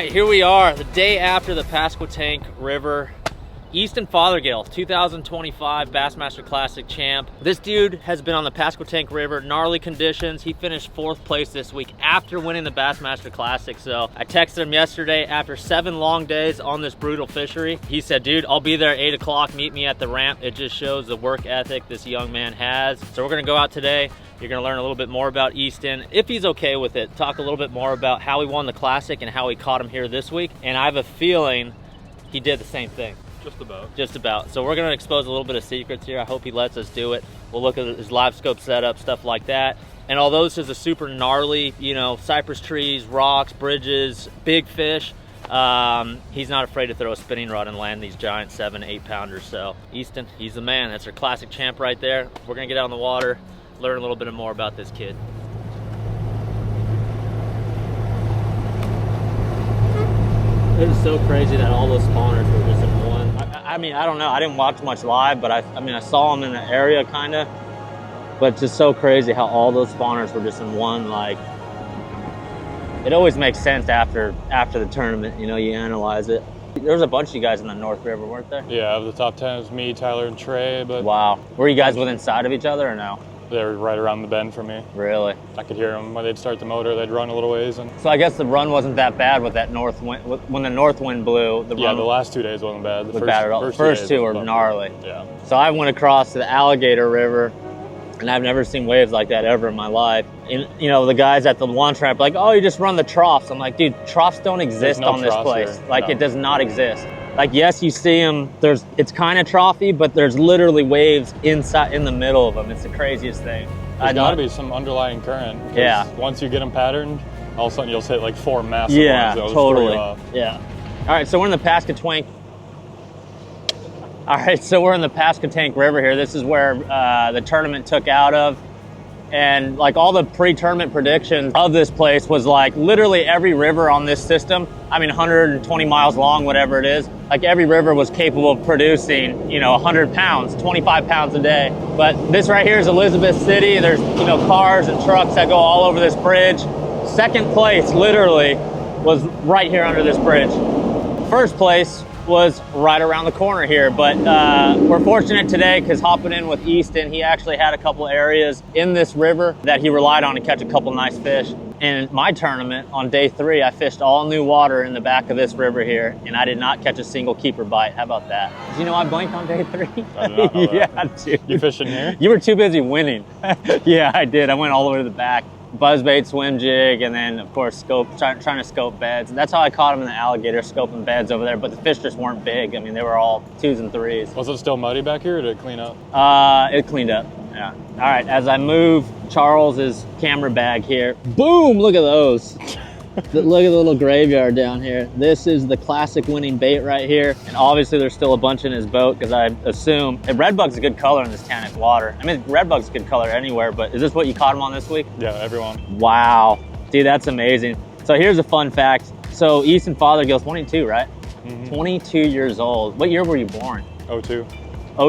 right, here we are, the day after the Pasquotank River Easton Fothergill 2025 Bassmaster Classic champ. This dude has been on the Pasquotank River, gnarly conditions. He finished 4th place this week after winning the Bassmaster Classic. So I texted him yesterday after 7 long days on this brutal fishery. He said, dude, I'll be there at 8 o'clock, meet me at the ramp. It just shows the work ethic this young man has. So we're gonna go out today. You're gonna learn a little bit more about Easton, if he's okay with it, talk a little bit more about how he won the Classic and how he caught him here this week. And I have a feeling he did the same thing. Just about. So we're gonna expose a little bit of secrets here. I hope he lets us do it. We'll look at his live scope setup, stuff like that. And although this is a super gnarly, you know, cypress trees, rocks, bridges, big fish, he's not afraid to throw a spinning rod and land these giant 7-8 pounders. So Easton, he's the man. That's our classic champ right there. We're gonna get out on the water, learn a little bit more about this kid. It is so crazy that all those spawners were just in one. I mean, I don't know. I didn't watch much live, but I mean, I saw them in the area kind of. But it's just so crazy how all those spawners were just in one. Like, it always makes sense after the tournament. You know, you analyze it. There was a bunch of you guys in the North River, weren't there? Yeah, of the top 10 was me, Tyler, and Trey. But wow, were you guys within sight of each other or no? They were right around the bend for me. Really? I could hear them when they'd start the motor. They'd run a little ways. And so I guess the run wasn't that bad with that north wind. When the north wind blew, the yeah, run the last 2 days wasn't bad. The first two were gnarly. Yeah. So I went across to the Alligator River, and I've never seen waves like that ever in my life. And, you know, the guys at the launch ramp like, oh, you just run the troughs. I'm like, dude, troughs don't exist on this place. Here. Like, no. It does not exist. Like, yes, you see them. It's kind of troughy, but there's literally waves in the middle of them. It's the craziest thing. There's got to be some underlying current. Yeah. Once you get them patterned, all of a sudden you'll hit like 4 massive ones. Yeah, totally. Yeah. All right, so we're in the Pasquotank. All right, so we're in the Pasquotank River here. This is where the tournament took out of. And like all the pre-tournament predictions of this place was like literally every river on this system, I mean 120 miles long, whatever it is, like every river was capable of producing, you know, 100 pounds, 25 pounds a day. But this right here is Elizabeth City. There's, you know, cars and trucks that go all over this bridge. Second place literally was right here under this bridge. First place was right around the corner here, but we're fortunate today because hopping in with Easton, he actually had a couple areas in this river that he relied on to catch a couple nice fish. In my tournament on day 3, I fished all new water in the back of this river here, and I did not catch a single keeper bite. How about that? Did you know I blanked on day 3? I did not know yeah, that. dude. You fishing here? You were too busy winning. Yeah, I did. I went all the way to the back. Buzzbait, swim jig, and then of course trying to scope beds. That's how I caught them in the Alligator, scoping beds over there, but the fish just weren't big. I mean, they were all 2s and 3s. Was it still muddy back here or did it clean up? It cleaned up, yeah. All right, as I move Charles's camera bag here, boom, look at those. Look at the little graveyard down here. This is the classic winning bait right here. And obviously there's still a bunch in his boat because I assume, and redbug's a good color in this tannic water. I mean, redbug's a good color anywhere, but is this what you caught him on this week? Yeah, everyone. Wow, dude, that's amazing. So here's a fun fact. So Easton Fothergill, 22, right? Mm-hmm. 22 years old. What year were you born? 02.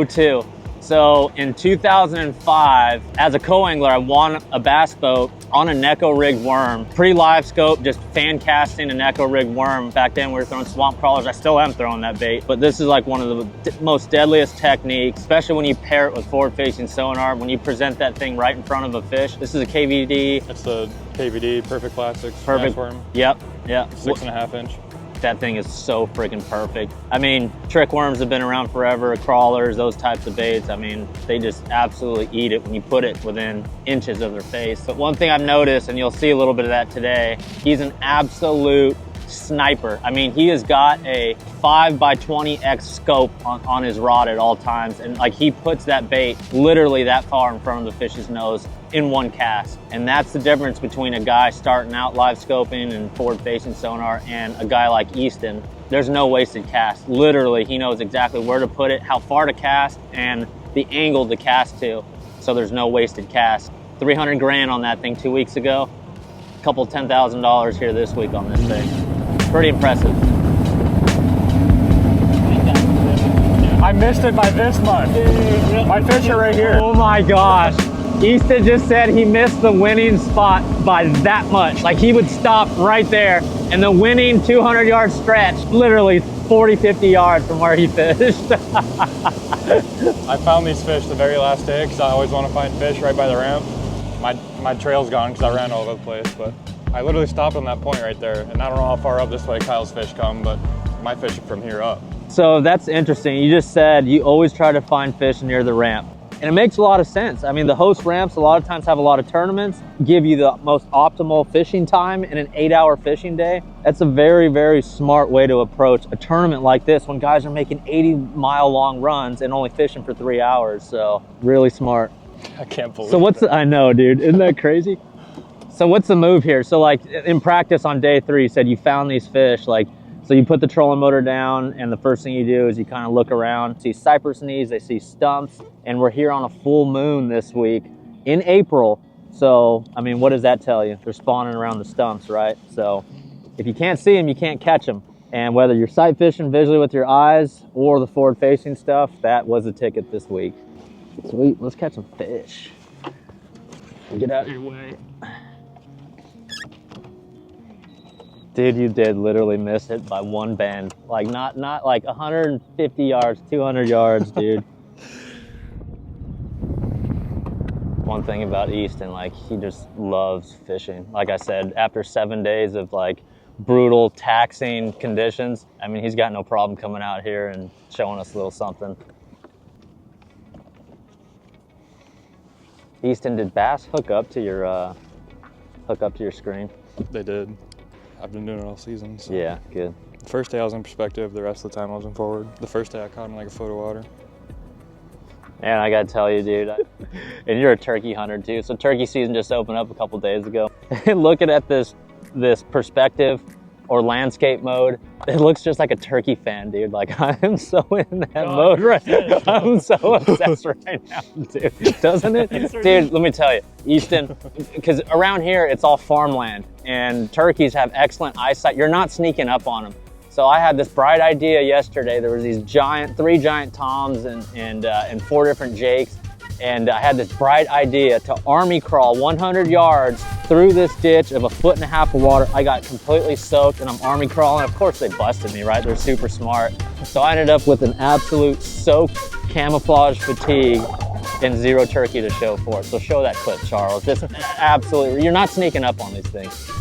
02. So in 2005, as a co-angler, I won a bass boat on a Neko rigged worm. Pre-live scope, just fan casting a Neko rigged worm. Back then we were throwing swamp crawlers. I still am throwing that bait, but this is like one of the most deadliest techniques, especially when you pair it with forward-facing sonar. When you present that thing right in front of a fish. This is a KVD. It's the KVD, Perfect Classics. Perfect worm. Yep. 6.5 inch. That thing is so freaking perfect. I mean, trick worms have been around forever, crawlers, those types of baits. I mean, they just absolutely eat it when you put it within inches of their face. But one thing I've noticed, and you'll see a little bit of that today, he's an absolute sniper. I mean, he has got a 5x20x scope on his rod at all times. And like he puts that bait literally that far in front of the fish's nose in one cast. And that's the difference between a guy starting out live scoping and forward facing sonar and a guy like Easton. There's no wasted cast. Literally, he knows exactly where to put it, how far to cast, and the angle to cast to. So there's no wasted cast. 300 grand on that thing 2 weeks ago. A couple $10,000 here this week on this thing. Pretty impressive. I missed it by this much. My fish are right here. Oh my gosh. Easton just said he missed the winning spot by that much. Like he would stop right there And the winning 200-yard stretch, literally 40, 50 yards from where he fished. I found these fish the very last day because I always want to find fish right by the ramp. My trail's gone because I ran all over the place, but I literally stopped on that point right there. And I don't know how far up this way Kyle's fish come, but my fish are from here up. So that's interesting. You just said you always try to find fish near the ramp. And it makes a lot of sense. I mean, the host ramps a lot of times have a lot of tournaments, give you the most optimal fishing time in an 8-hour fishing day. That's a very, very smart way to approach a tournament like this when guys are making 80-mile-long runs and only fishing for 3 hours. So really smart. I can't believe So what's I know, dude. Isn't that crazy? So what's the move here? So like in practice on day 3, you said you found these fish. Like, so you put the trolling motor down, and the first thing you do is you kind of look around, see cypress knees, they see stumps, and we're here on a full moon this week in April. So, I mean, what does that tell you? They're spawning around the stumps, right? So if you can't see them, you can't catch them. And whether you're sight fishing visually with your eyes or the forward-facing stuff, that was the ticket this week. Sweet, let's catch some fish. Get out of your way. Dude, you did literally miss it by one bend. Like not like 150 yards, 200 yards, dude. One thing about Easton, like he just loves fishing. Like I said, after 7 days of like brutal, taxing conditions, I mean, he's got no problem coming out here and showing us a little something. Easton, did bass hook up to your screen? They did. I've been doing it all season. So. Yeah, good. The first day I was in perspective, the rest of the time I was in forward. The first day I caught in like a foot of water. Man, I gotta tell you, dude, and you're a turkey hunter too. So turkey season just opened up a couple days ago. Looking at this perspective or landscape mode, it looks just like a turkey fan, dude. Like I'm so in that mode right now. I'm so obsessed right now, dude. Doesn't it? Dude, let me tell you, Easton, because around here it's all farmland and turkeys have excellent eyesight. You're not sneaking up on them. So I had this bright idea yesterday. There was these three giant toms and 4 different jakes. And I had this bright idea to army crawl 100 yards through this ditch of 1.5 foot of water. I got completely soaked and I'm army crawling. Of course they busted me, right? They're super smart. So I ended up with an absolute soaked camouflage fatigue and 0 turkey to show for it. So show that clip, Charles. Just absolutely, you're not sneaking up on these things.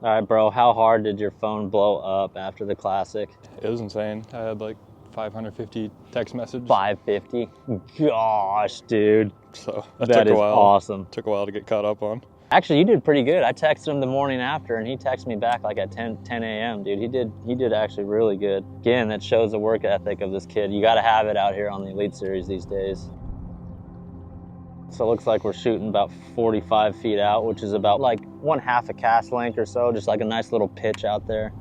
All right, bro, how hard did your phone blow up after the Classic? It was insane. I had like 550 text messages. 550? Gosh, dude. So that took is a while. Awesome. Took a while to get caught up on. Actually, you did pretty good. I texted him the morning after, and he texted me back like at 10 a.m., dude. He did actually really good. Again, that shows the work ethic of this kid. You got to have it out here on the Elite Series these days. So it looks like we're shooting about 45 feet out, which is about like 1/2 a cast length or so, just like a nice little pitch out there.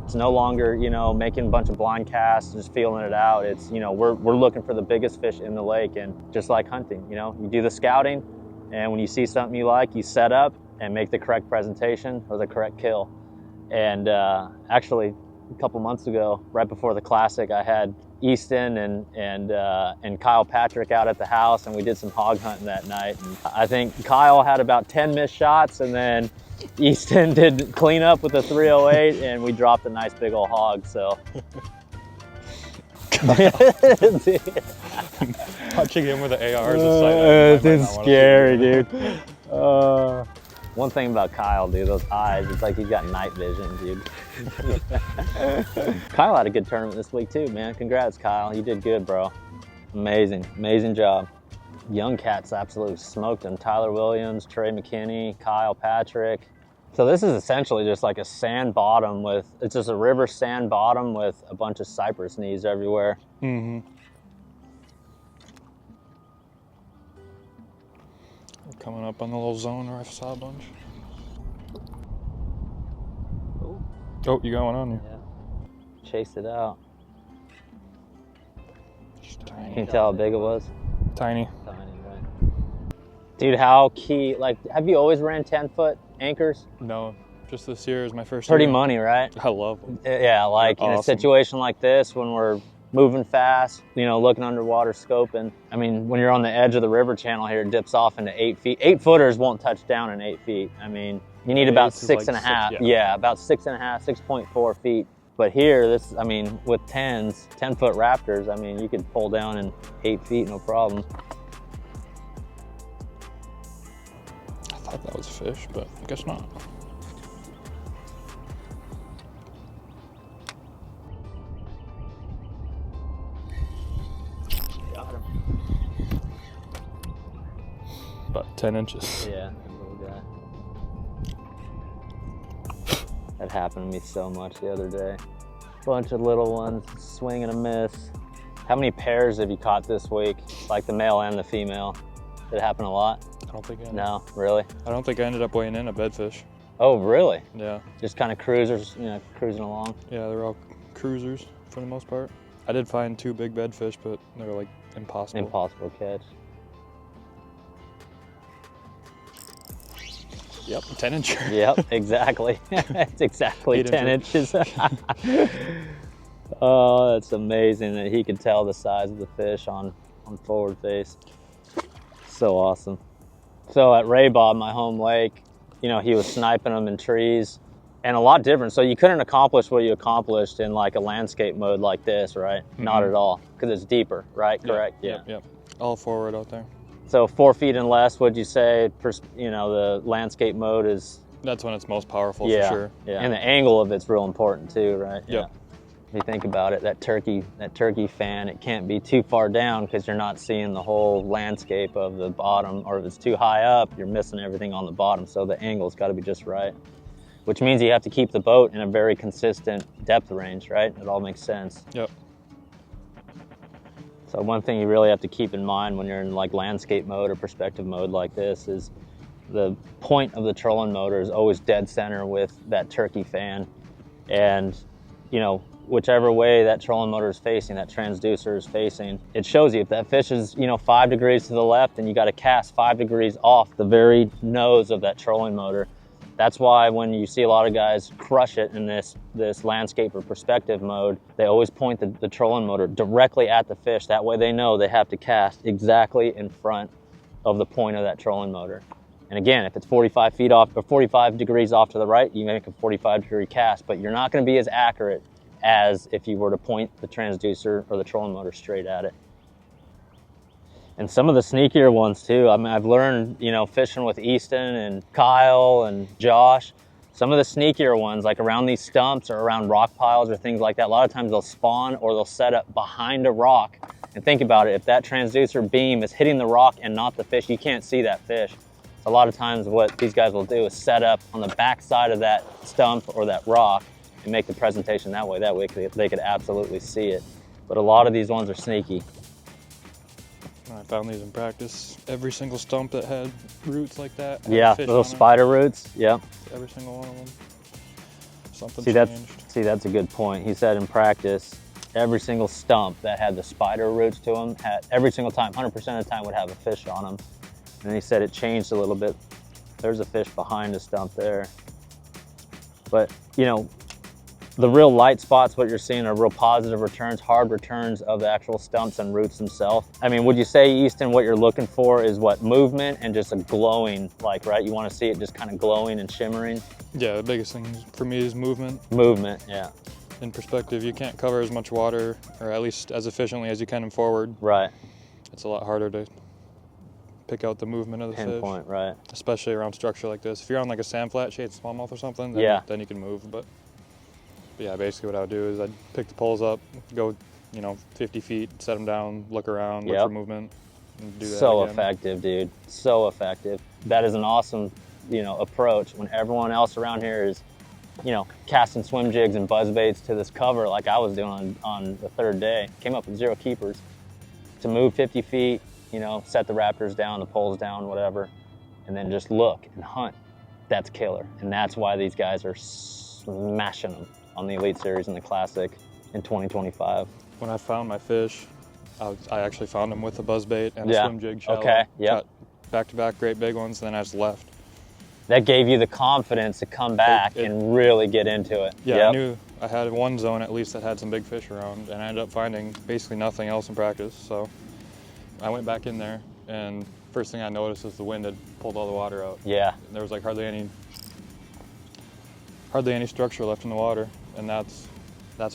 It's no longer, you know, making a bunch of blind casts, just feeling it out. It's, you know, we're looking for the biggest fish in the lake, and just like hunting, you know, you do the scouting, and when you see something you like, you set up and make the correct presentation or the correct kill. And actually, a couple months ago, right before the Classic, I had Easton and Kyle Patrick out at the house, and we did some hog hunting that night. And I think Kyle had about 10 missed shots, and then Easton did clean up with a 308, and we dropped a nice big old hog. So Watching him with the AR is a sight. It's scary, dude. One thing about Kyle, dude, those eyes, it's like he's got night vision, dude. Kyle had a good tournament this week too, man. Congrats, Kyle. You did good, bro. Amazing, amazing job. Young cats absolutely smoked him. Tyler Williams, Trey McKinney, Kyle Patrick. So this is essentially just like a sand bottom with, it's just a river sand bottom with a bunch of cypress knees everywhere. Mm-hmm. Coming up on the little zone where I saw a bunch. Oh, you got one on you. Yeah. Chased it out. Tiny. Can you tell how big it was? Tiny. Tiny, right? Dude, how key, like, have you always ran 10-foot anchors? No, just this year is my first Pretty year. money, right? I love them. Yeah, like in a Awesome. situation like this, when we're moving fast, you know, looking underwater, scoping. I mean, when you're on the edge of the river channel here, it dips off into 8 feet. 8-footers won't touch down in 8 feet. I mean, you need about 6.5. Yeah, about 6.5, 6.4 feet. But here, this, I mean, with 10-foot raptors, I mean, you could pull down in 8 feet, no problem. I thought that was a fish, but I guess not. Got him. About 10 inches. Yeah, little guy. That happened to me so much the other day. Bunch of little ones, swing and a miss. How many pairs have you caught this week? Like the male and the female? Did it happen a lot? I don't think I ended. No, really? I don't think I ended up weighing in a bedfish. Oh, really? Yeah. Just kind of cruisers, you know, cruising along? Yeah, they're all cruisers for the most part. I did find 2 big bedfish, but they were like impossible. Impossible catch. Yep, 10 inch. Yep, exactly. It's exactly 8 10 inches. Oh, that's amazing that he could tell the size of the fish on forward face. So awesome. So at Ray Bob, my home lake, you know, he was sniping them in trees and a lot different. So you couldn't accomplish what you accomplished in like a landscape mode like this, right? Mm-hmm. Not at all, because it's deeper, right? Yep, Correct? Yeah. Yep. All forward out there. So 4 feet and less, would you say, you know, the landscape mode is? That's when it's most powerful, yeah, for sure. Yeah, and the angle of it's real important too, right? Yep. Yeah. If you think about it, that turkey fan, it can't be too far down because you're not seeing the whole landscape of the bottom, or if it's too high up, you're missing everything on the bottom. So the angle's got to be just right, which means you have to keep the boat in a very consistent depth range, right? It all makes sense. Yep. So one thing you really have to keep in mind when you're in like landscape mode or perspective mode like this is the point of the trolling motor is always dead center with that turkey fan. And, you know, whichever way that trolling motor is facing, that transducer is facing, it shows you if that fish is, you know, 5 degrees to the left, then you got to cast 5 degrees off the very nose of that trolling motor. That's why when you see a lot of guys crush it in this landscape or perspective mode, they always point the trolling motor directly at the fish. That way they know they have to cast exactly in front of the point of that trolling motor. And again, if it's 45 feet off or 45 degrees off to the right, you make a 45-degree cast, but you're not going to be as accurate as if you were to point the transducer or the trolling motor straight at it. And some of the sneakier ones too. I mean, I've learned, you know, fishing with Easton and Kyle and Josh, some of the sneakier ones, like around these stumps or around rock piles or things like that, a lot of times they'll spawn or they'll set up behind a rock. And think about it, if that transducer beam is hitting the rock and not the fish, you can't see that fish. A lot of times what these guys will do is set up on the back side of that stump or that rock and make the presentation that way. That way they could absolutely see it. But a lot of these ones are sneaky. I found these in practice. Every single stump that had roots like that. Yeah, little spider roots. Yep. Every single one of them. Something changed. That's a good point. He said in practice, every single stump that had the spider roots to them, had every single time, 100% of the time would have a fish on them. And he said it changed a little bit. There's a fish behind the stump there. But, you know, the real light spots, what you're seeing are real positive returns, hard returns of the actual stumps and roots themselves. I mean, would you say, Easton, what you're looking for is what, movement and just a glowing, like, right? You want to see it just kind of glowing and shimmering? Yeah, the biggest thing for me is movement. Movement, yeah. In perspective, you can't cover as much water, or at least as efficiently as you can in forward. Right. It's a lot harder to pick out the movement of the pinpoint, fish. Right. Especially around structure like this. If you're on like a sand flat, shade smallmouth or something, then you can move. But yeah, basically what I would do is I'd pick the poles up, go, you know, 50 feet, set them down, look around, look for movement, and do that So again. effective, dude. So effective. That is an awesome, you know, approach when everyone else around here is, you know, casting swim jigs and buzz baits to this cover like I was doing on the third day. Came up with 0 keepers. To move 50 feet, you know, set the raptors down, the poles down, whatever, and then just look and hunt. That's killer. And that's why these guys are smashing them on the Elite Series and the Classic in 2025. When I found my fish, I actually found them with a buzzbait and a swim jig shallow. Okay, Caught back-to-back great big ones, and then I just left. That gave you the confidence to come back and really get into it. Yeah, I had one zone at least that had some big fish around, and I ended up finding basically nothing else in practice. So I went back in there, and first thing I noticed is the wind had pulled all the water out. Yeah. There was like hardly any structure left in the water, and that's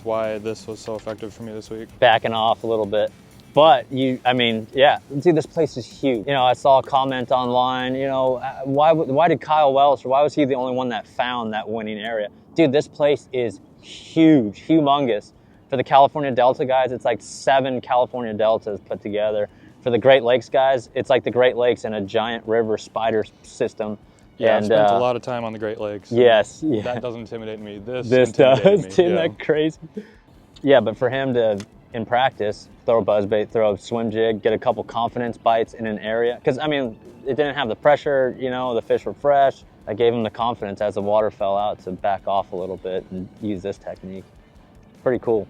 why this was so effective for me this week. Backing off a little bit. But I mean, yeah, see, this place is huge. You know, I saw a comment online, you know, why did Kyle Welch, or why was he the only one that found that winning area? Dude, this place is huge, humongous. For the California Delta guys, it's like 7 California Deltas put together. For the Great Lakes guys, it's like the Great Lakes and a giant river spider system. Yeah, and, I spent a lot of time on the Great Lakes. Yes. Yeah. That doesn't intimidate me. This does. me. Isn't that crazy? Yeah, but for him to, in practice, throw a buzzbait, throw a swim jig, get a couple confidence bites in an area. Because, I mean, it didn't have the pressure, you know, the fish were fresh. I gave him the confidence as the water fell out to back off a little bit and use this technique. Pretty cool.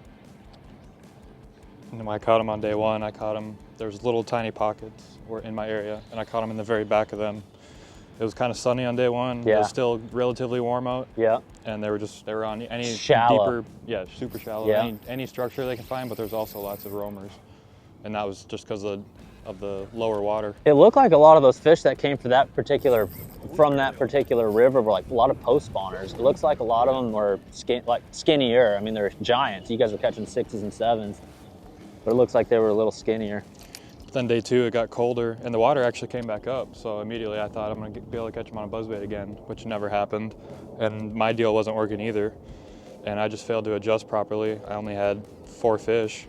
And when I caught him on day one, there's little tiny pockets were in my area, and I caught him in the very back of them. It was kind of sunny on day one. Yeah. It was still relatively warm out. Yeah. And they were on any shallow. deeper, yeah, super shallow. Yeah. Any structure they can find, but there's also lots of roamers. And that was just because of the lower water. It looked like a lot of those fish that came from that particular river were like a lot of post spawners. It looks like a lot of them were skinnier. I mean, they're giants. You guys were catching 6s and 7s, but it looks like they were a little skinnier. Then day 2, it got colder, and the water actually came back up. So immediately I thought I'm going to be able to catch them on a buzzbait again, which never happened. And my deal wasn't working either. And I just failed to adjust properly. I only had 4 fish.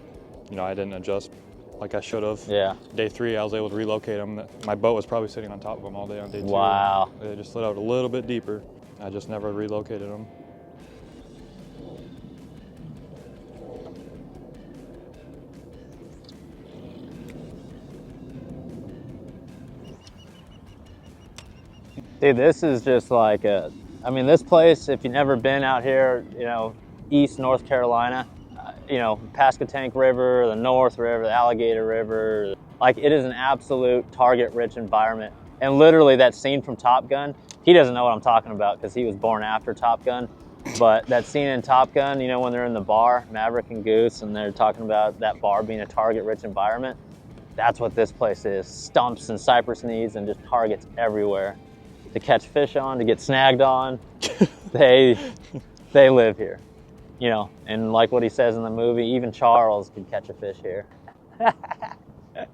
You know, I didn't adjust like I should have. Yeah. Day 3, I was able to relocate them. My boat was probably sitting on top of them all day on day 2. Wow. They just slid out a little bit deeper. I just never relocated them. Dude, this is just like I mean, this place, if you've never been out here, you know, East North Carolina, you know, Pasquotank River, the North River, the Alligator River, like it is an absolute target-rich environment. And literally that scene from Top Gun, he doesn't know what I'm talking about because he was born after Top Gun, but that scene in Top Gun, you know, when they're in the bar, Maverick and Goose, and they're talking about that bar being a target-rich environment, that's what this place is. Stumps and cypress knees and just targets everywhere to catch fish on, to get snagged on. They live here, you know, and like what he says in the movie, even Charles could catch a fish here. But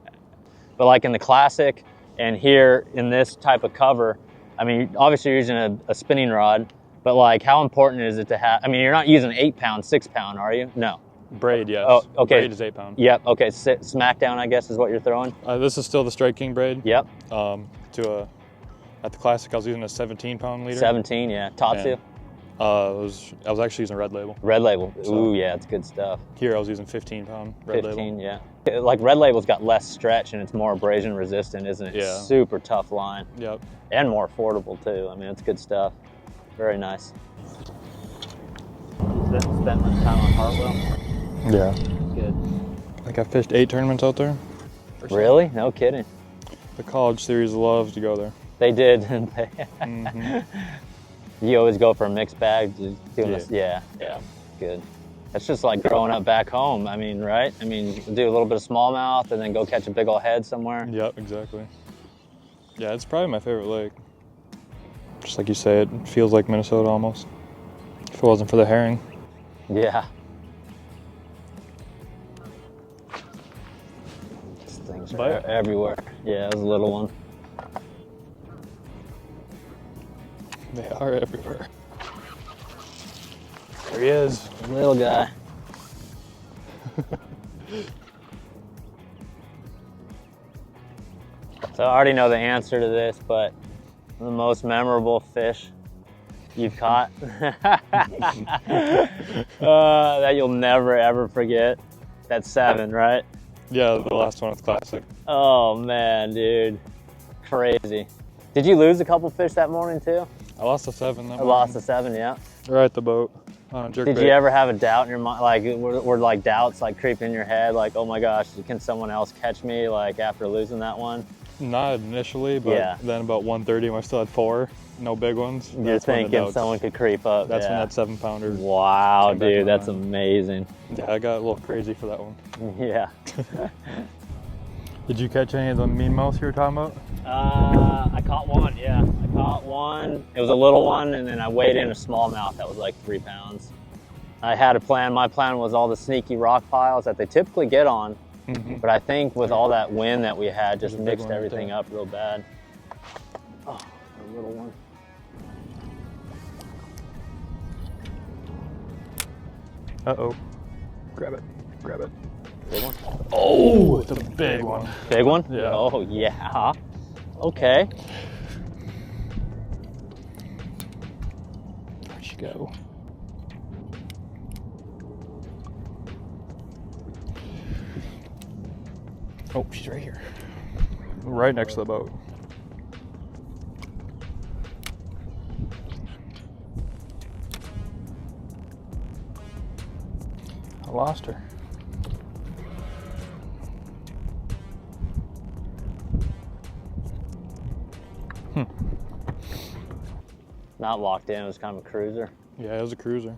like in the classic and here in this type of cover, I mean, obviously you're using a spinning rod, but like how important is it to have, I mean, you're not using 8-pound, 6-pound, are you? No. Braid, yes. Oh, okay. Braid is 8-pound. Yep, okay, Smackdown, I guess, is what you're throwing? This is still the Strike King braid. Yep. At the Classic, I was using a 17-pound leader. 17, yeah. Tatsu? I was actually using Red Label. Red Label. So, ooh, yeah, it's good stuff. Here I was using 15-pound Red 15, Label. yeah. Like Red Label's got less stretch and it's more abrasion resistant, isn't it? Yeah. Super tough line. Yep. And more affordable too. I mean, it's good stuff. Very nice. Spent much time on Hartwell? Yeah. Good. Like I fished 8 tournaments out there. Really? No kidding. The college series loves to go there. They did, didn't they? Mm-hmm. You always go for a mixed bag? Yeah. Yeah. Good. That's just like growing up back home. I mean, right? I mean, do a little bit of smallmouth and then go catch a big old head somewhere. Yep, exactly. Yeah, it's probably my favorite lake. Just like you say, it feels like Minnesota almost. If it wasn't for the herring. Yeah. These things are everywhere. Yeah, it was a little one. They are everywhere. There he is. Little guy. So I already know the answer to this, but the most memorable fish you've caught that you'll never ever forget. That's 7, right? Yeah, the last one at the Classic. Oh man, dude. Crazy. Did you lose a couple fish that morning too? I lost a 7 that I morning. lost a 7, yeah. Right at the boat on a jerkbait. Did you ever have a doubt in your mind, like were like doubts like creeping in your head, like, oh my gosh, can someone else catch me like after losing that one? Not initially, but Yeah. then about 1:30 when I still had 4, no big ones. You're that's when the thinking doubts- someone could creep up. That's yeah. when that 7-pounder. Wow, came back dude, in my that's mind. amazing. Yeah, I got a little crazy for that one. Yeah. Did you catch any of the mean mouse you were talking about? I caught one, yeah. I caught one. It was a little one, and then I weighed in a smallmouth that was like 3 pounds. I had a plan. My plan was all the sneaky rock piles that they typically get on, but I think with all that wind that we had, just There's a big mixed one right everything there. up real bad. Oh, a little one. Uh-oh. Grab it. Grab it. Big one? Oh, it's a big one. Big one? Yeah. Oh, yeah. Okay. Where'd she go? Oh, she's right here. Right next to the boat. I lost her. Not locked in, it was kind of a cruiser. Yeah, it was a cruiser.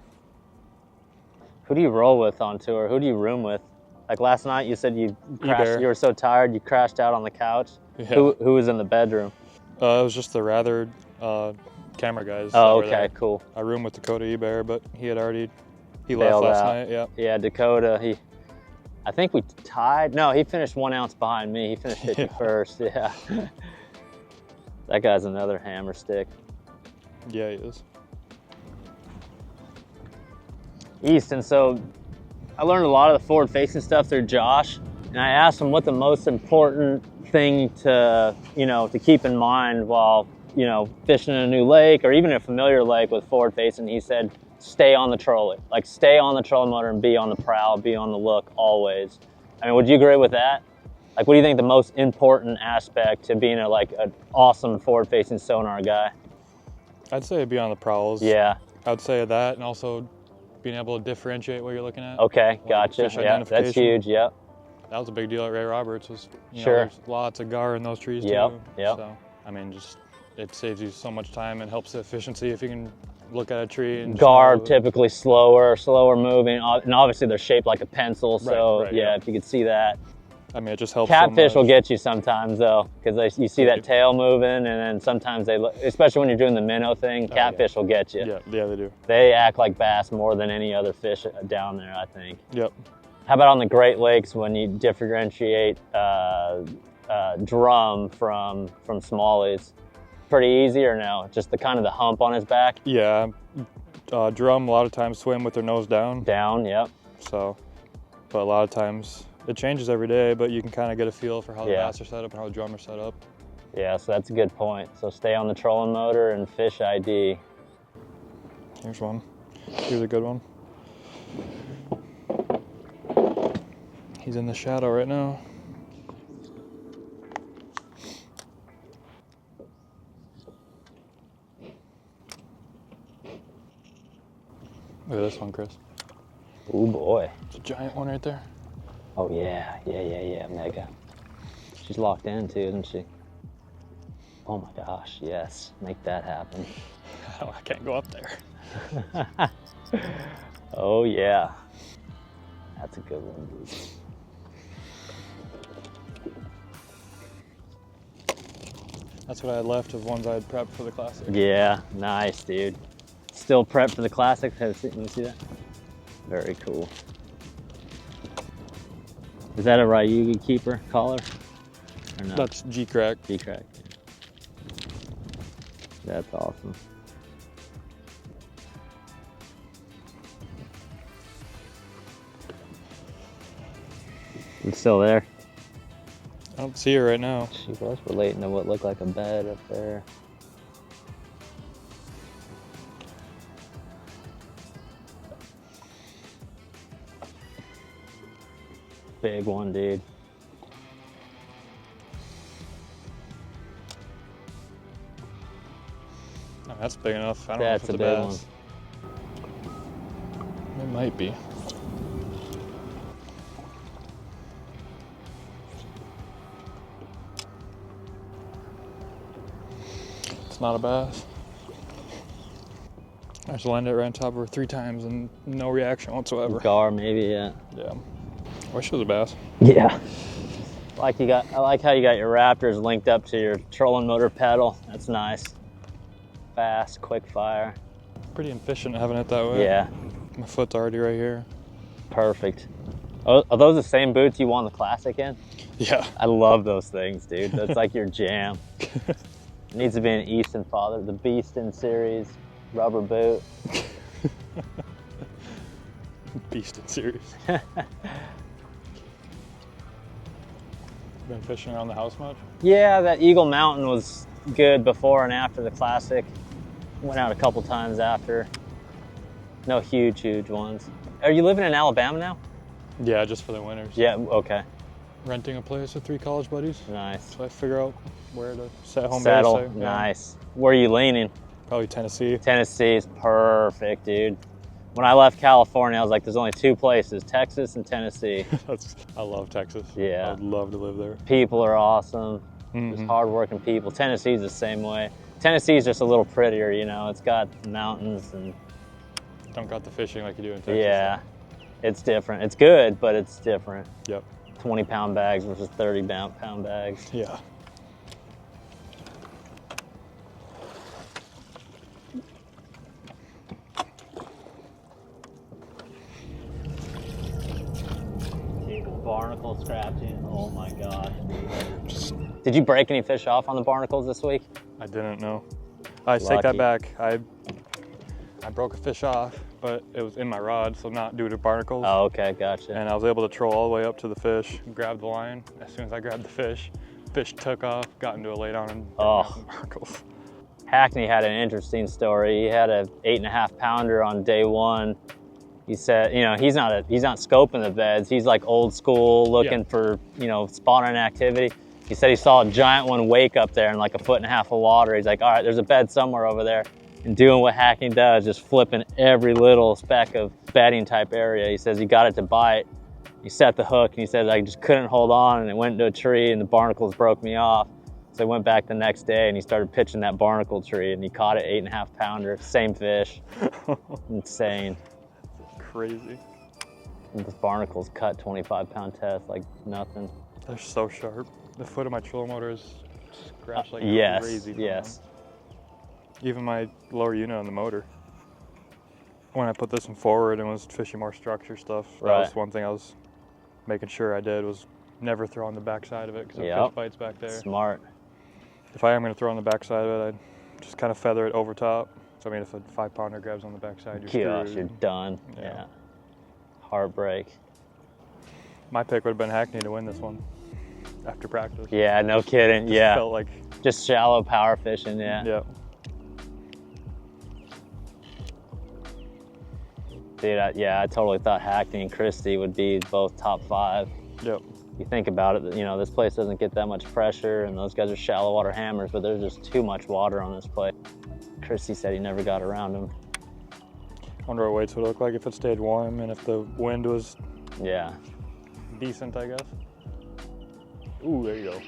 Who do you roll with on tour? Who do you room with? Like last night, you said you crashed. Bear. You were so tired, you crashed out on the couch. Yeah. Who was in the bedroom? It was just the rather camera guys. that Oh, were okay, there. cool. I roomed with Dakota Ebear, but he left Bailed last out. night. Yeah. Yeah, Dakota. I think we tied. No, he finished 1 ounce behind me. He finished 51st. Yeah. That guy's another hammer stick. Yeah, he is. Easton, so I learned a lot of the forward-facing stuff through Josh, and I asked him what the most important thing to keep in mind while, fishing in a new lake or even a familiar lake with forward-facing. He said, stay on the trolley. Like, stay on the trolling motor and be on the prowl, be on the look always. I mean, would you agree with that? Like, what do you think the most important aspect to being an awesome forward-facing sonar guy? I'd say be on the prowls. Yeah. I'd say that, and also being able to differentiate what you're looking at. Okay, Like gotcha. fish Yeah, that's identification. huge. Yep. That was a big deal at Ray Roberts. Was Sure. there's lots of gar in those trees Yep, too. yep. So I mean, just it saves you so much time and helps the efficiency if you can look at a tree and just Garb know- typically slower moving, and obviously they're shaped like a pencil. So right, yeah, yeah. if you could see that. I mean, it just helps. Catfish so will much. get you sometimes though, because you see that tail moving, and then sometimes they look, especially when you're doing the minnow thing, catfish will get you. Yeah, they do. They act like bass more than any other fish down there, I think. Yep. How about on the Great Lakes when you differentiate drum from smallies? Pretty easy or no? Just the kind of the hump on his back? Yeah. Drum a lot of times swim with their nose down. Down, yep. So, but a lot of times it changes every day, but you can kind of get a feel for how the bass are set up and how the drum are set up. Yeah, so that's a good point. So stay on the trolling motor and fish ID. Here's one. Here's a good one. He's in the shadow right now. Look at this one, Chris. Oh boy. It's a giant one right there. Oh yeah, mega. She's locked in too, isn't she? Oh my gosh, yes, make that happen. Oh, I can't go up there. Oh yeah, that's a good one, dude. That's what I had left of ones I had prepped for the classic. Yeah, nice, dude. Still prepped for the classic. Let me see that. Very cool. Is that a Ryugi keeper collar? Or no? That's G-Crack. G-Crack. That's awesome. It's still there. I don't see her right now. She was relating to what looked like a bed up there. Big one, dude. Oh, that's big enough. I don't That's know if a it's big bass. It might be. It's not a bass. I just landed it right on top of her 3 times and no reaction whatsoever. Gar, maybe, yeah. Yeah. Wish it was a bass. Yeah. I like how you got your Raptors linked up to your trolling motor pedal. That's nice. Fast, quick fire. Pretty efficient having it that way. Yeah. My foot's already right here. Perfect. Are those the same boots you won the Classic in? Yeah. I love those things, dude. That's like your jam. It needs to be an Easton Father, the Beaston series rubber boot. Beaston series. Been fishing around the house much? Yeah, that Eagle Mountain was good before and after the Classic. Went out a couple times after. No huge ones. Are you living in Alabama now? Yeah, just for the winters. Yeah, okay. Renting a place with 3 college buddies. Nice. So I figure out where to set home Settle, base. nice. Where are you leaning? Probably Tennessee. Tennessee is perfect, dude. When I left California, I was like, there's only 2 places, Texas and Tennessee. I love Texas. Yeah. I'd love to live there. People are awesome. Just hardworking people. Tennessee's the same way. Tennessee's just a little prettier, you know. It's got mountains and... Don't got the fishing like you do in Texas. Yeah, it's different. It's good, but it's different. Yep. 20-pound bags versus 30-pound bags. Yeah. Dude, the barnacle scratching. Oh my gosh. Did you break any fish off on the barnacles this week? I didn't know. I take that back. I broke a fish off, but it was in my rod, so not due to barnacles. Oh, okay, gotcha. And I was able to troll all the way up to the fish, grab the line. As soon as I grabbed the fish took off, got into a lay down and barnacles. Hackney had an interesting story. He had a 8.5 pounder on day 1. He said, you know, he's not scoping the beds. He's like old school, looking for, you know, spawning activity. He said he saw a giant one wake up there in like a 1.5 foot of water. He's like, all right, there's a bed somewhere over there. And doing what Hackney does, just flipping every little speck of bedding type area. He says he got it to bite. He set the hook and he said I just couldn't hold on and it went into a tree and the barnacles broke me off. So he went back the next day and he started pitching that barnacle tree and he caught it 8.5 pounder, same fish. Insane. Crazy. And the barnacles cut 25-pound test like nothing. They're so sharp. The foot of my trolling motor is scratched like crazy. Yes. Even my lower unit on the motor. When I put this one forward and was fishing more structure stuff, that was one thing I was making sure I did, was never throw on the back side of it because the fish bites back there. Smart. If I am going to throw on the back side of it, I'd just kind of feather it over top. So I mean, if a 5-pounder grabs on the back side, you're screwed. You're done. Yeah. Heartbreak. My pick would have been Hackney to win this one after practice. Yeah, no kidding. Yeah. Felt like just shallow power fishing. Yeah. Yeah. Dude, I totally thought Hackney and Christie would be both top 5. Yep. You think about it, you know, this place doesn't get that much pressure and those guys are shallow water hammers, but there's just too much water on this place. Christie said he never got around him. Wonder what weights would look like if it stayed warm and if the wind was decent, I guess. Ooh, there you go.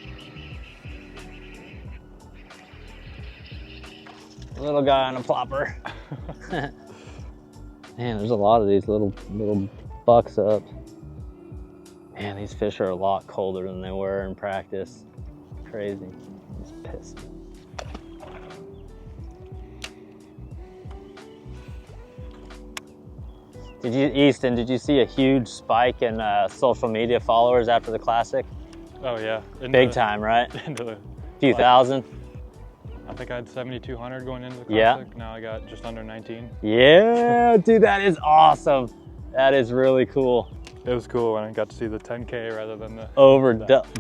Little guy on a plopper. Man, there's a lot of these little bucks up. Man, these fish are a lot colder than they were in practice. Crazy. I'm just pissed. Easton, did you see a huge spike in social media followers after the Classic? Oh yeah. Big time, right? Into the few thousand. I think I had 7,200 going into the Classic. Yeah. Now I got just under 19. Yeah, dude, that is awesome. That is really cool. It was cool when I got to see the 10K rather than the...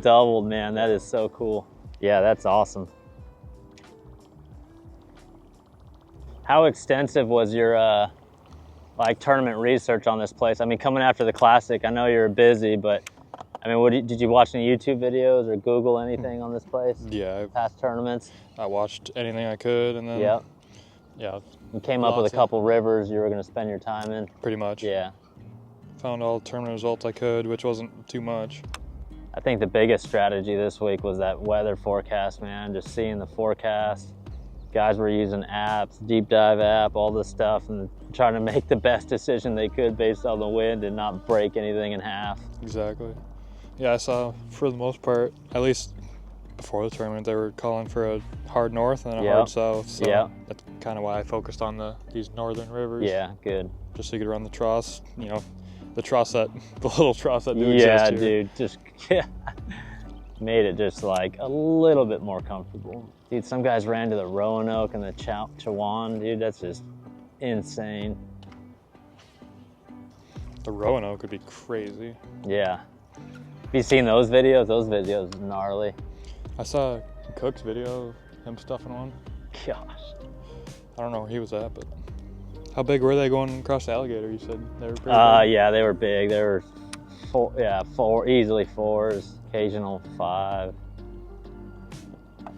Doubled, man. That is so cool. Yeah, that's awesome. How extensive was your like tournament research on this place? I mean, coming after the Classic, I know you're busy, but I mean, did you watch any YouTube videos or Google anything on this place? Yeah. Past tournaments? I watched anything I could, and then... Yeah. Yeah. You came up with a couple rivers you were going to spend your time in? Pretty much. Yeah. Found all tournament results I could, which wasn't too much. I think the biggest strategy this week was that weather forecast, man. Just seeing the forecast, Guys were using apps, deep dive app, all this stuff, and trying to make the best decision they could based on the wind and not break anything in half. Exactly. Yeah, I saw for the most part, at least before the tournament, they were calling for a hard north and a hard south. So that's kind of why I focused on these northern rivers. Yeah, good. Just so you could run the tross, you know, the little tross that do exist here. Yeah, dude, just made it just like a little bit more comfortable. Dude, some guys ran to the Roanoke and the Chawan, dude, that's just insane. The Roanoke would be crazy. Yeah. Have you seen those videos? Those videos are gnarly. I saw Cook's video of him stuffing one. Gosh. I don't know where he was at, but how big were they going across the alligator? You said they were pretty big? Yeah, they were big. They were four, easily 4s, occasional 5. I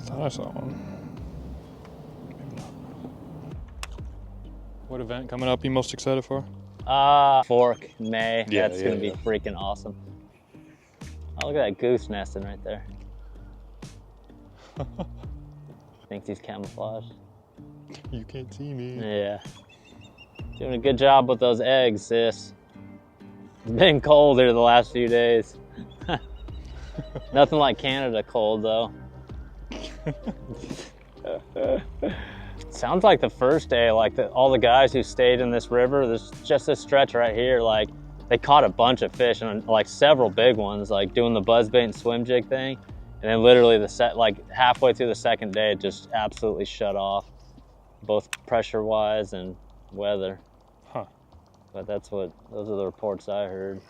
thought I saw one. Maybe not. What event coming up you most excited for? Fork, May. Yeah, That's gonna be freaking awesome. Oh, look at that goose nesting right there. Thinks he's camouflaged. You can't see me. Yeah. Doing a good job with those eggs, sis. It's been cold here the last few days. Nothing like Canada cold, though. Sounds like the first day, like all the guys who stayed in this river, there's just this stretch right here, like they caught a bunch of fish and like several big ones, like doing the buzzbait and swim jig thing. And then literally like halfway through the second day, it just absolutely shut off, both pressure wise and weather. Huh. But those are the reports I heard.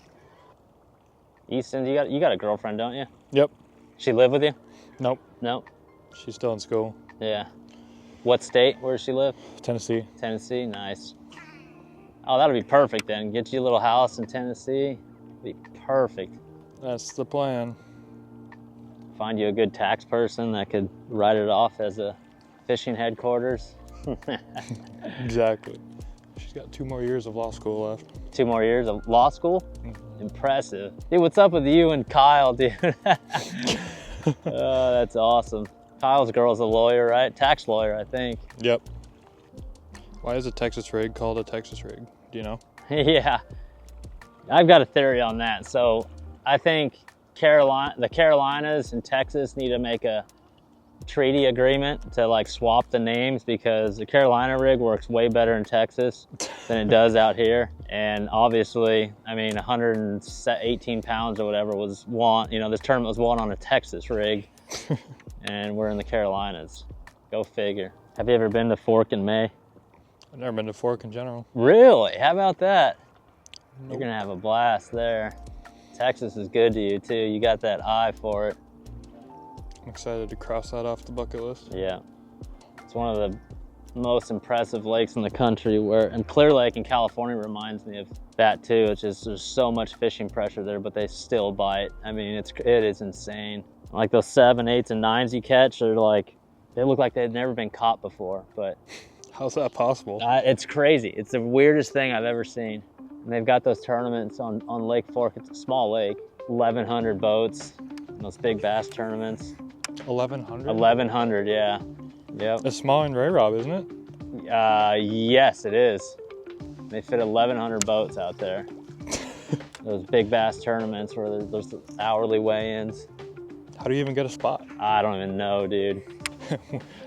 Easton, you got a girlfriend, don't you? Yep. She live with you? Nope. Nope. She's still in school. Yeah. What state? Where does she live? Tennessee. Tennessee, nice. Oh, that'll be perfect then. Get you a little house in Tennessee. Be perfect. That's the plan. Find you a good tax person that could write it off as a fishing headquarters. Exactly. She's got 2 more years of law school left. 2 more years of law school? Mm-hmm. Impressive. Dude, what's up with you and Kyle, dude? Oh, that's awesome. Kyle's girl's a lawyer, right? Tax lawyer, I think. Yep. Why is a Texas rig called a Texas rig? Do you know? Yeah. I've got a theory on that. So I think the Carolinas and Texas need to make a treaty agreement to like swap the names, because the Carolina rig works way better in Texas than it does out here. And obviously, I mean, 118 pounds or whatever was won, this tournament was won on a Texas rig. And we're in the Carolinas. Go figure. Have you ever been to Fork in May? I've never been to Fork in general. Really? How about that? Nope. You're gonna have a blast there. Texas is good to you too. You got that eye for it. I'm excited to cross that off the bucket list. Yeah. It's one of the most impressive lakes in the country, and Clear Lake in California reminds me of that too. It's just, there's so much fishing pressure there, but they still bite. I mean, it is insane. Like those 7, 8s, and 9s you catch, they look like they'd never been caught before, but. How's that possible? It's crazy. It's the weirdest thing I've ever seen. And they've got those tournaments on Lake Fork. It's a small lake, 1,100 boats, those big bass tournaments. 1,100? 1,100, yeah. Yep. It's small in Ray Rob, isn't it? Yes, it is. They fit 1,100 boats out there. Those big bass tournaments where there's hourly weigh-ins. How do you even get a spot? I don't even know, dude.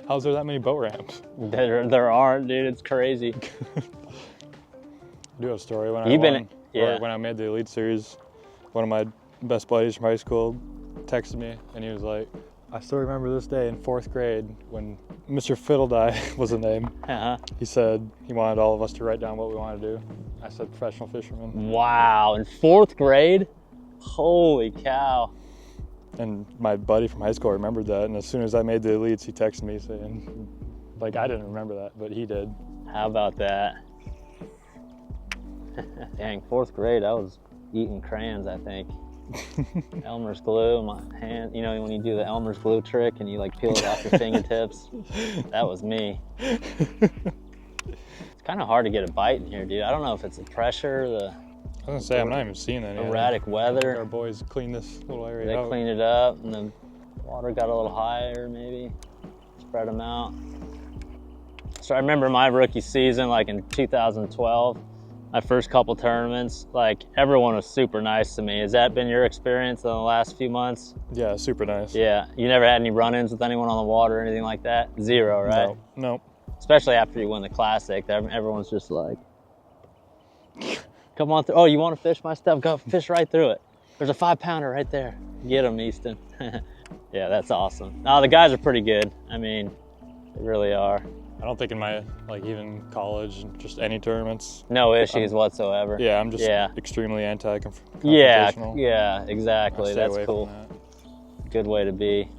How's there that many boat ramps? There aren't, dude. It's crazy. I do have a story. When I made the Elite Series, one of my best buddies from high school texted me, and he was like, I still remember this day in 4th grade when Mr. Fiddledie was the name. He said he wanted all of us to write down what we wanted to do. I said professional fisherman. Wow, in 4th grade? Holy cow. And my buddy from high school remembered that, and as soon as I made the Elites, he texted me saying, like, I didn't remember that, but he did. How about that? Dang, 4th grade, I was eating crayons, I think. Elmer's glue in my hand. You know when you do the Elmer's glue trick and you like peel it off your fingertips? That was me. It's kind of hard to get a bite in here, dude. I don't know if it's the pressure, I was gonna say, I'm not even seeing any. Erratic weather. Our boys clean this little area They out. clean it up, and then Water got a little higher, maybe. Spread them out. So I remember my rookie season, like in 2012, my first couple tournaments, like everyone was super nice to me. Has that been your experience in the last few months? Yeah, super nice. Yeah, you never had any run-ins with anyone on the water or anything like that? Zero, right? No. Especially after you win the Classic, everyone's just like, come on through. Oh, you want to fish my stuff? Go fish right through it. There's a 5-pounder right there. Get them, Easton. Yeah, that's awesome. No, the guys are pretty good. I mean, they really are. I don't think in my, like even college, just any tournaments. No issues whatsoever. Yeah, I'm just extremely Yeah, anti-confrontational. yeah, exactly. That's cool. That. Good way to be.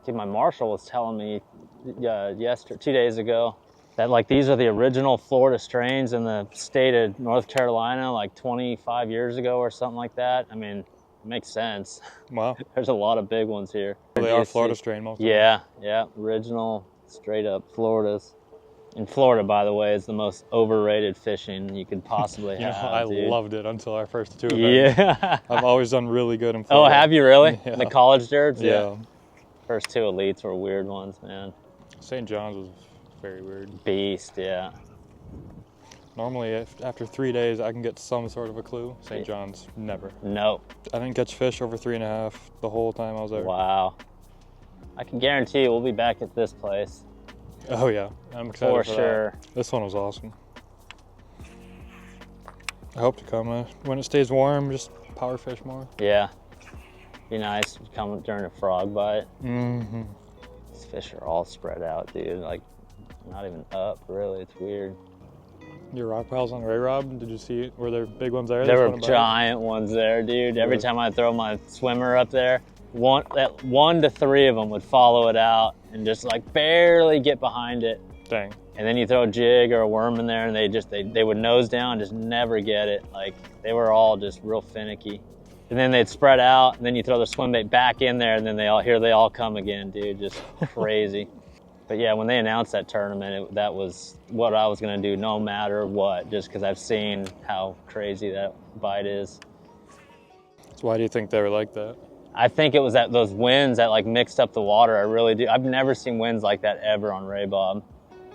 See, my marshal was telling me 2 days ago that like these are the original Florida strains in the state of North Carolina like 25 years ago or something like that. I mean, it makes sense. Wow. There's a lot of big ones here. They are Florida strain most of them. Yeah, original, straight up Floridas. And Florida, by the way, is the most overrated fishing you could possibly have. I dude. loved it until our first 2 events. Yeah. I've always done really good in Oh, Florida. have you really? Yeah. The college derbs? Yeah. First 2 elites were weird ones, man. St. John's was very weird. Beast, yeah. Normally, after 3 days, I can get some sort of a clue. St. John's, never. Nope. I didn't catch fish over 3.5 the whole time I was there. Wow. I can guarantee you we'll be back at this place. Oh yeah, I'm excited For for sure. that. This one was awesome. I hope to come when it stays warm, just power fish more. Yeah. Be nice to come during a frog bite. Mm-hmm. These fish are all spread out, dude. Like, not even up, really. It's weird. Your rock piles on Ray Rob, did you see it? Were there big ones there? There were giant ones there, dude. Every time I throw my swimmer up there, 1 to 3 of them would follow it out and just like barely get behind it. Dang. And then you throw a jig or a worm in there and they would nose down, just never get it. Like, they were all just real finicky. And then they'd spread out, and then you throw the swim bait back in there, and then they all come again, dude. Just crazy. But yeah, when they announced that tournament, that was what I was gonna do no matter what, just because I've seen how crazy that bite is. So why do you think they were like that? I think it was those winds that like mixed up the water. I really do. I've never seen winds like that ever on Ray Bob.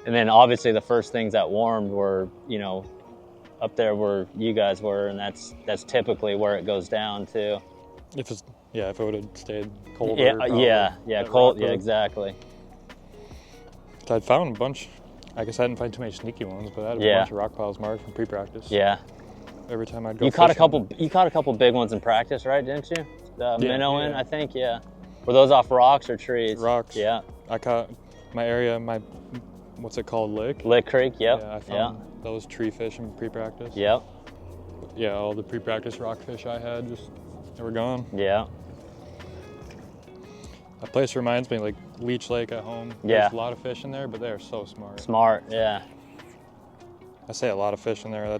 And then obviously the first things that warmed were, you know, up there where you guys were, and that's typically where it goes down too. If it would have stayed colder. Yeah, cold. Yeah, exactly. I'd found a bunch. I guess I didn't find too many sneaky ones, but I had a bunch of rock piles marked from pre-practice. Yeah. Every time I'd go. You caught a couple big ones in practice, right? Didn't you? Minnow in, yeah. I think. Yeah. Were those off rocks or trees? Rocks. Yeah. I caught what's it called, Lick? Lick Creek. Yep. Yeah, I found those tree fish in pre-practice. Yep. Yeah, all the pre-practice rockfish I had they were gone. Yeah. That place reminds me like Leech Lake at home. Yeah. There's a lot of fish in there, but they're so smart. Smart. Yeah. I say a lot of fish in there.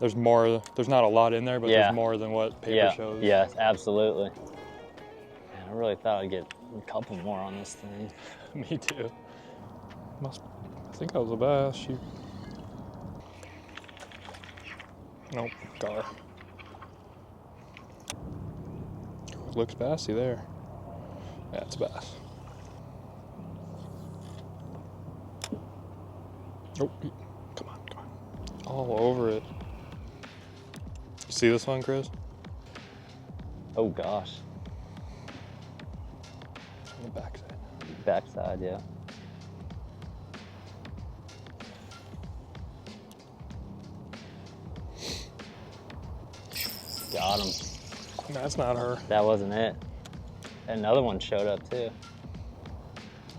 There's more. There's not a lot in there, but there's more than what paper shows. Yeah, absolutely. Man, I really thought I'd get a couple more on this thing. Me too. I think I was a bass. Shoot. Nope, gar. Looks bassy there. Yeah, it's bass. Oh, come on. All over it. You see this one, Chris? Oh gosh. On the backside. Backside, yeah. Got him. That's not her. That wasn't it. Another one showed up too.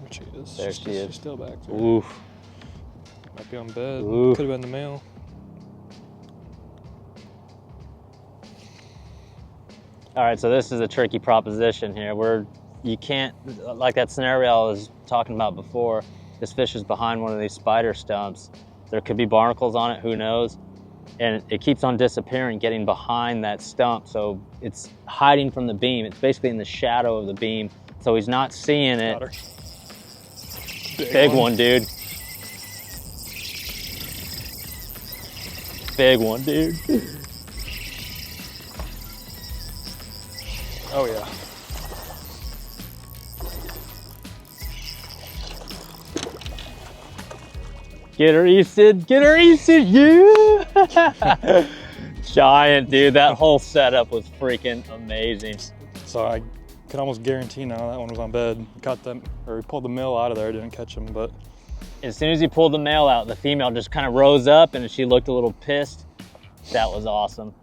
There she is. There she is. She's still back there. Oof. Might be on bed. Oof. Could have been the male. All right, so this is a tricky proposition here. You can't, like that scenario I was talking about before, this fish is behind one of these spider stumps. There could be barnacles on it, who knows? And it keeps on disappearing, getting behind that stump. So it's hiding from the beam. It's basically in the shadow of the beam. So he's not seeing it. Got her. Big one, dude. Big one, dude. Oh yeah. Get her, Easton. Get her, Easton. Yeah. Giant, dude. That whole setup was freaking amazing. So I could almost guarantee now that one was on bed. Caught them, or he pulled the male out of there. Didn't catch him, but As soon as he pulled the male out, the female just kind of rose up and she looked a little pissed. That was awesome.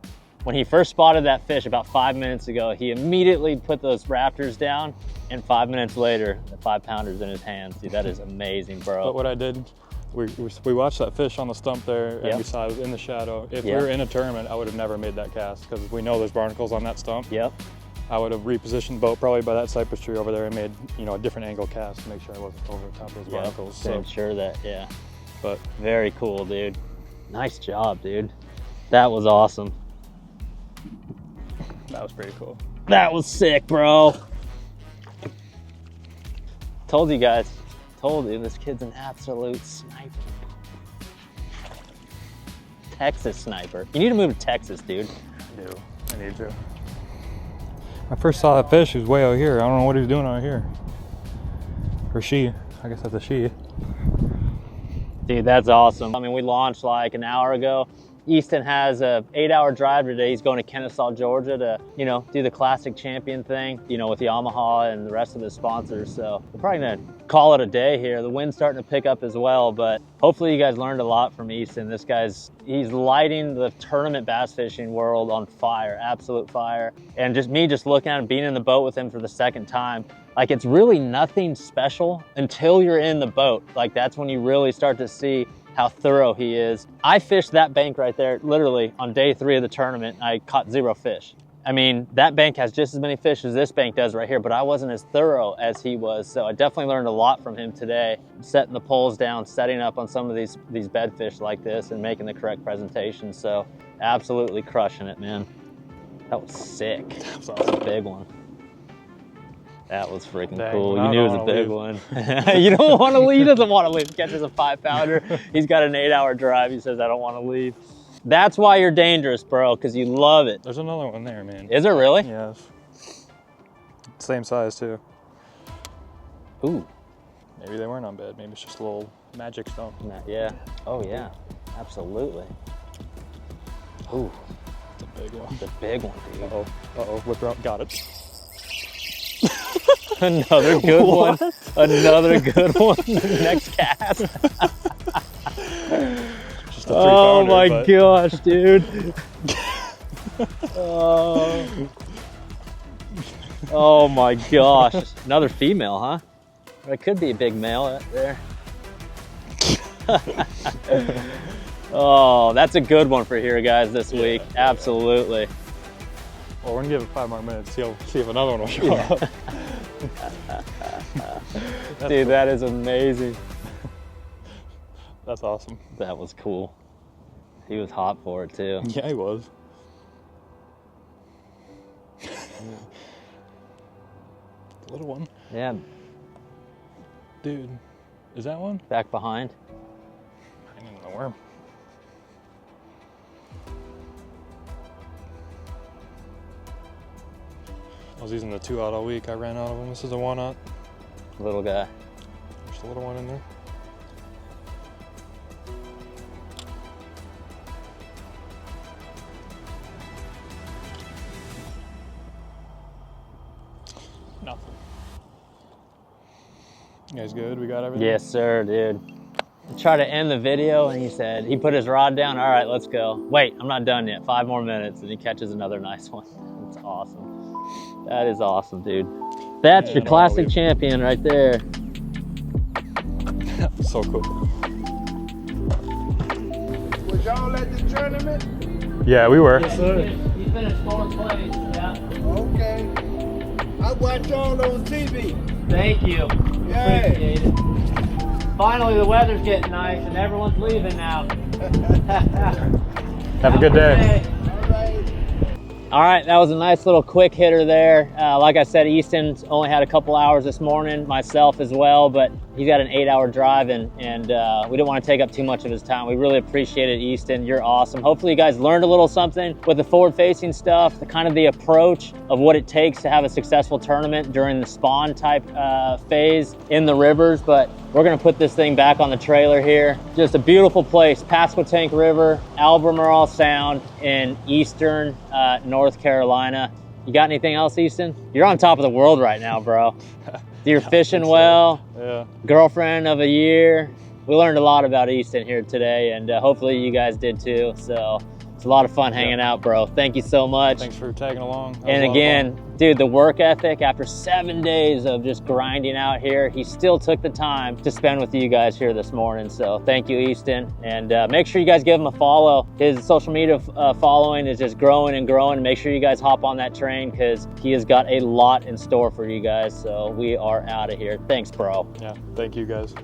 When he first spotted that fish about 5 minutes ago, he immediately put those raptors down, and 5 minutes later, the 5-pounder's in his hands. Dude, that is amazing, bro. But what I did, we watched that fish on the stump there, and we saw it was in the shadow. If we were in a tournament, I would have never made that cast, because we know there's barnacles on that stump. Yep. I would have repositioned the boat probably by that cypress tree over there and made, you know, a different angle cast to make sure I wasn't over the top of those barnacles. To ensure that, But very cool, dude. Nice job, dude. That was awesome. that was pretty cool. That was sick, bro. Told you guys. Told you, this kid's an absolute sniper. Texas sniper. You need to move to Texas, dude. I do. I need to. I first saw that fish, he was way out here. I don't know what he was doing out here. Or she. I guess that's a she. Dude, that's awesome. I mean, we launched like an hour ago. Easton has a 8-hour drive today. He's going to Kennesaw, Georgia to, you know, do the classic champion thing, you know, with Yamaha and the rest of the sponsors. So we're probably gonna call it a day here. The wind's starting to pick up as well, but hopefully you guys learned a lot from Easton. This guy's, he's lighting the tournament bass fishing world on fire, absolute fire. And just me just looking at him, being in the boat with him for the second time, like it's really nothing special until you're in the boat. Like that's when you really start to see how thorough he is. I fished that bank right there, literally on day 3 of the tournament. I caught 0 fish. I mean, that bank has just as many fish as this bank does right here, but I wasn't as thorough as he was. So I definitely learned a lot from him today, setting the poles down, setting up on some of these bedfish like this and making the correct presentation. So absolutely crushing it, man. That was sick. That was awesome. A big one. That was freaking cool. You knew it was a big one. You don't want to leave. He doesn't want to leave. He catches a 5-pounder. He's got an 8-hour drive. He says, I don't want to leave. That's why you're dangerous, bro, because you love it. There's another one there, man. Is there really? Yes. Same size, too. Ooh. Maybe they weren't on bed. Maybe it's just a little magic stone. Yeah. Oh, yeah. Absolutely. Ooh. It's a big one. It's a big one, dude. Uh-oh. Uh-oh. Whip her up. Got it. Another good one. Another good one. Next cast. Just a 3-pounder, oh my gosh, dude. Oh my gosh. Another female, huh? It could be a big male right there. Oh, that's a good one for here, guys, this week. Absolutely. Well, we're gonna give it 5 more minutes. See if another one will show up. Dude, that is amazing. That's awesome. That was cool. He was hot for it too. Yeah, he was. Little one. Yeah. Dude, is that one? Back behind. Hanging in the worm. I was using the 2-aught all week. I ran out of them. This is a 1-aught. Little guy. There's a little one in there. Nothing. You guys good? We got everything? Yes, sir, dude. I tried to end the video and he put his rod down. All right, let's go. Wait, I'm not done yet. 5 more minutes and he catches another nice one. That's awesome. That is awesome, dude. That's your classic champion right there. So cool. Was y'all at the tournament? Yeah, we were. Yes, sir. He finished 4th place, yeah. Okay. I watched y'all on TV. Thank you. Yeah. Appreciate it. Finally, the weather's getting nice and everyone's leaving now. Have a good day. All right. All right, that was a nice little quick hitter there. Like I said, Easton only had a couple hours this morning, myself as well, but He's got an 8-hour drive, and we don't want to take up too much of his time. We really appreciate it, Easton. You're awesome. Hopefully you guys learned a little something with the forward-facing stuff, the kind of the approach of what it takes to have a successful tournament during the spawn type phase in the rivers. But we're gonna put this thing back on the trailer here. Just a beautiful place, Pasquotank River, Albemarle Sound in eastern North Carolina. You got anything else, Easton? You're on top of the world right now, bro. You're fishing well. Yeah. Girlfriend of a year. We learned a lot about Easton here today, and hopefully you guys did too. So it's a lot of fun hanging out, bro. Thank you so much. Thanks for tagging along. And again, dude, the work ethic, after 7 days of just grinding out here, he still took the time to spend with you guys here this morning. So thank you, Easton. And make sure you guys give him a follow. His social media following is just growing and growing. Make sure you guys hop on that train because he has got a lot in store for you guys. So we are out of here. Thanks, bro. Yeah, thank you guys.